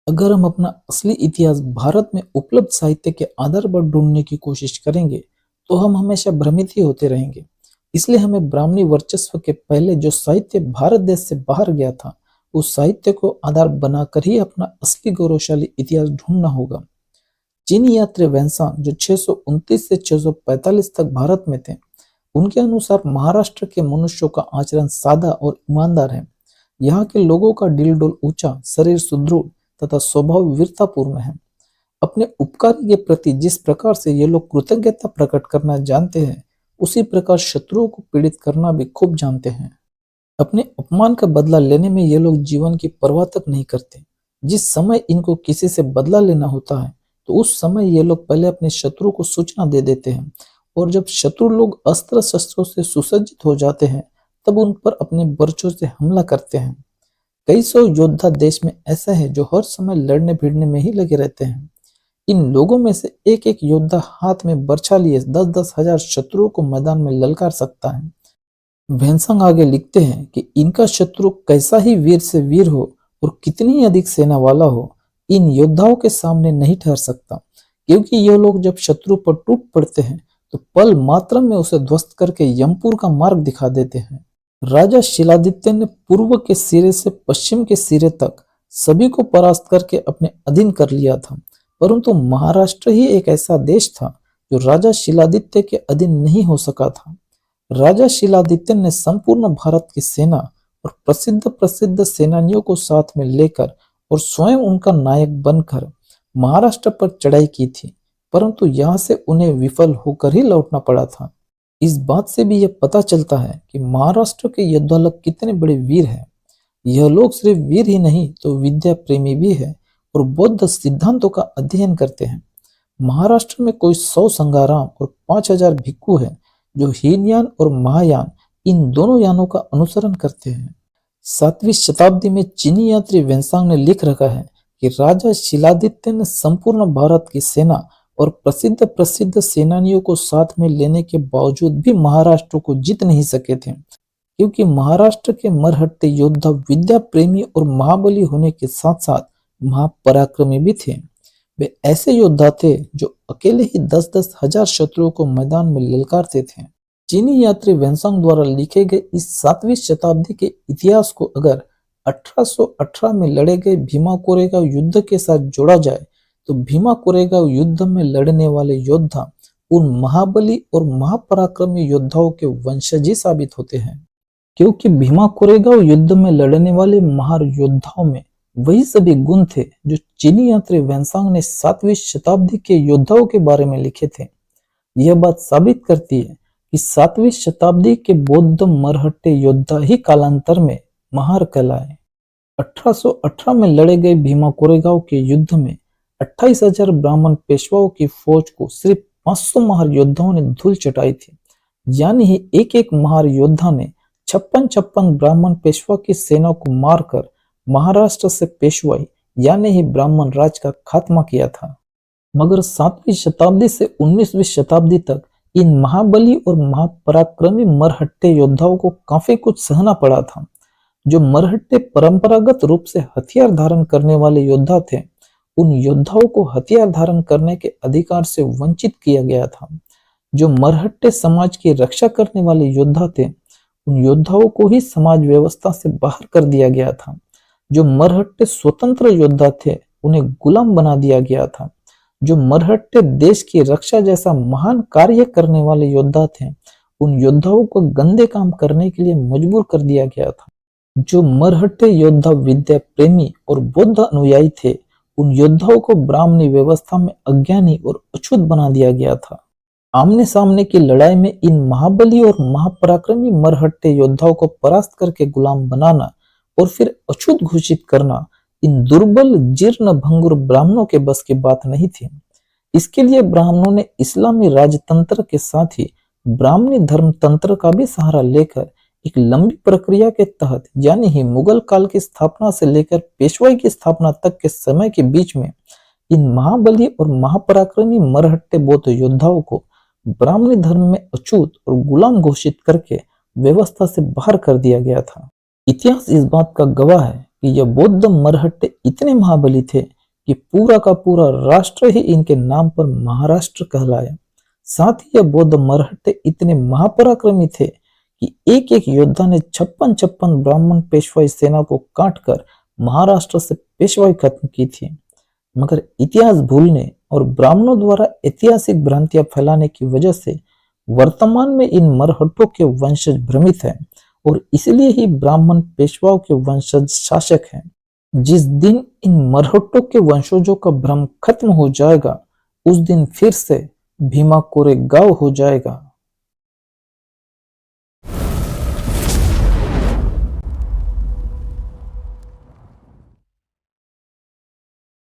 अगर हम अपना असली इतिहास भारत में उपलब्ध साहित्य के आधार पर ढूंढने की कोशिश करेंगे, तो हम हमेशा भ्रमित ही होते रहेंगे। इसलिए हमें ब्राह्मणी वर्चस्व के पहले जो साहित्य भारत देश से बाहर गया था, उस साहित्य को आधार बनाकर ही अपना असली गौरवशाली इतिहास ढूंढना होगा। चीनी यात्री वेन्सांग जो 629 से 645 तक भारत में थे, उनके अनुसार महाराष्ट्र के मनुष्यों का आचरण सादा और ईमानदार है। यहाँ के लोगों का दिल-डोल ऊंचा, शरीर सुदृढ़ तथा स्वभाव वीरतापूर्ण है। अपने उपकारी के प्रति जिस प्रकार से ये लोग कृतज्ञता प्रकट करना जानते हैं, उसी प्रकार शत्रुओं को पीड़ित करना भी खूब जानते हैं। अपने अपमान का बदला लेने में ये लोग जीवन की परवाह तक नहीं करते। जिस समय इनको किसी से बदला लेना होता है, तो उस समय ये लोग पहले अपने शत्रु को सूचना दे देते हैं, और जब शत्रु लोग अस्त्र शस्त्रों से सुसज्जित हो जाते हैं, तब उन पर अपने बर्छों से हमला करते हैं। कई सौ योद्धा देश में ऐसे हैं जो हर समय लड़ने भिड़ने में ही लगे रहते हैं। इन लोगों में से एक एक योद्धा हाथ में बर्छा लिए 10-10 हजार शत्रुओं को मैदान में ललकार सकता है। वेन्सांग आगे लिखते हैं कि इनका शत्रु कैसा ही वीर से वीर हो और कितनी ही अधिक सेना वाला हो, इन योद्धाओं के सामने नहीं ठहर सकता, क्योंकि ये लोग जब शत्रु पर टूट पड़ते हैं तो पल मात्र में उसे ध्वस्त करके यमपुर का मार्ग दिखा देते हैं। राजा शिलादित्य ने पूर्व के सिरे से पश्चिम के सिरे तक सभी को परास्त करके अपने अधीन कर लिया था, परंतु महाराष्ट्र ही एक ऐसा देश था जो राजा शिलादित्य के अधीन नहीं हो सका था। राजा शिलादित्य ने संपूर्ण भारत की सेना और प्रसिद्ध प्रसिद्ध सेनानियों को साथ में लेकर और स्वयं उनका नायक बनकर महाराष्ट्र पर चढ़ाई की थी, परंतु यहाँ से उन्हें विफल होकर ही लौटना पड़ा था। इस बात से भी यह पता चलता है कि महाराष्ट्र के योद्धा लोग कितने बड़े वीर हैं। यह लोग सिर्फ वीर ही नहीं तो विद्या प्रेमी भी है और बौद्ध सिद्धांतों का अध्ययन करते हैं। महाराष्ट्र में कोई 100 संगाराम और 5000 भिक्खु है जो हीनयान और महायान इन दोनों यानों का अनुसरण करते हैं। 7वीं शताब्दी में चीनी यात्री वेन्सांग ने लिख रखा है कि राजा शिलादित्य ने संपूर्ण भारत की सेना और प्रसिद्ध प्रसिद्ध सेनानियों को साथ में लेने के बावजूद भी महाराष्ट्र को जीत नहीं सके थे, क्योंकि महाराष्ट्र के मरहट्टे योद्धा विद्या प्रेमी और महाबली होने के साथ साथ महापराक्रमी भी थे। वे ऐसे योद्धा थे जो अकेले ही 10-10 हजार शत्रुओं को मैदान में ललकारते थे। चीनी यात्री वेन्सांग द्वारा लिखे गए इस 7वीं शताब्दी के इतिहास को अगर 1818 में लड़े गए भीमा कोरेगांव युद्ध के साथ जोड़ा जाए, तो भीमा कोरेगांव युद्ध में लड़ने वाले योद्धा उन महाबली और महापराक्रमी योद्धाओं के वंशज ही साबित होते हैं, क्योंकि भीमा कोरेगांव युद्ध में लड़ने वाले महान योद्धाओं में वही सभी गुण थे जो चीनी यात्री वेन्सांग ने 7वीं शताब्दी के योद्धाओं के बारे में लिखे थे। यह बात साबित करती है कि 7वीं शताब्दी के बौद्ध मरहट्टे योद्धा ही कालांतर में महार कहलाए। 1818 में लड़े गए भीमा कोरेगांव के युद्ध में 28,000 ब्राह्मण पेशवाओं की फौज को सिर्फ 500 महार योद्धाओं ने धूल चटाई थी। यानी ही एक एक महार योद्धा ने 56 ब्राह्मण पेशवा की सेना को मारकर महाराष्ट्र से पेशवाई यानी ही ब्राह्मण राज का खात्मा किया था। मगर 7वीं शताब्दी से 19वीं शताब्दी तक इन महाबली और महापराक्रमी मरहट्टे योद्धाओं को काफी कुछ सहना पड़ा था। जो मरहट्टे परंपरागत रूप से हथियार धारण करने वाले योद्धा थे, उन योद्धाओं को हथियार धारण करने के अधिकार से वंचित किया गया था। जो मरहट्टे समाज की रक्षा करने वाले योद्धा थे, उन योद्धाओं को ही समाज व्यवस्था से बाहर कर दिया गया था। जो मरहट्टे स्वतंत्र योद्धा थे, उन्हें गुलाम बना दिया गया था। जो मरहट्टे देश की रक्षा जैसा महान कार्य करने वाले योद्धा थे, उन योद्धाओं को गंदे काम करने के लिए मजबूर कर दिया गया था। जो मरहट्टे योद्धा विद्या प्रेमी और बौद्ध अनुयायी थे, उन योद्धाओं को ब्राह्मणी व्यवस्था में अज्ञानी और अछूत बना दिया गया था। आमने सामने की लड़ाई में इन महाबली और महापराक्रमी मरहट्टे योद्धाओं को परास्त करके गुलाम बनाना और फिर अछूत घोषित करना इन दुर्बल जीर्ण भंगुर ब्राह्मणों के बस की बात नहीं थी। इसके लिए ब्राह्मणों ने इस्लामी राजतंत्र के साथ ही ब्राह्मणी धर्म तंत्र का भी सहारा लेकर एक लंबी प्रक्रिया के तहत, यानी ही मुगल काल की स्थापना से लेकर पेशवाई की स्थापना तक के समय के बीच में इन महाबली और महापराक्रमी मरहट्टे बौद्ध योद्धाओं को ब्राह्मणी धर्म में अछूत और गुलाम घोषित करके व्यवस्था से बाहर कर दिया गया था। इतिहास इस बात का गवाह है कि यह बौद्ध मरहट्टे इतने महाबली थे कि पूरा का पूरा राष्ट्र ही इनके नाम पर महाराष्ट्र कहलाया। साथ ही यह बौद्ध मरहट्टे इतने महापराक्रमी थे कि एक एक योद्धा ने 56 ब्राह्मण पेशवाई सेना को काटकर महाराष्ट्र से पेशवाई खत्म की थी। मगर इतिहास भूलने और ब्राह्मणों द्वारा ऐतिहासिक भ्रांतियां फैलाने की वजह से वर्तमान में इन मरहट्टों के वंशज भ्रमित हैं और इसलिए ही ब्राह्मण पेशवाओं के वंशज शासक हैं। जिस दिन इन मरहट्टों के वंशजों का भ्रम खत्म हो जाएगा, उस दिन फिर से भीमा कोरेगांव हो जाएगा।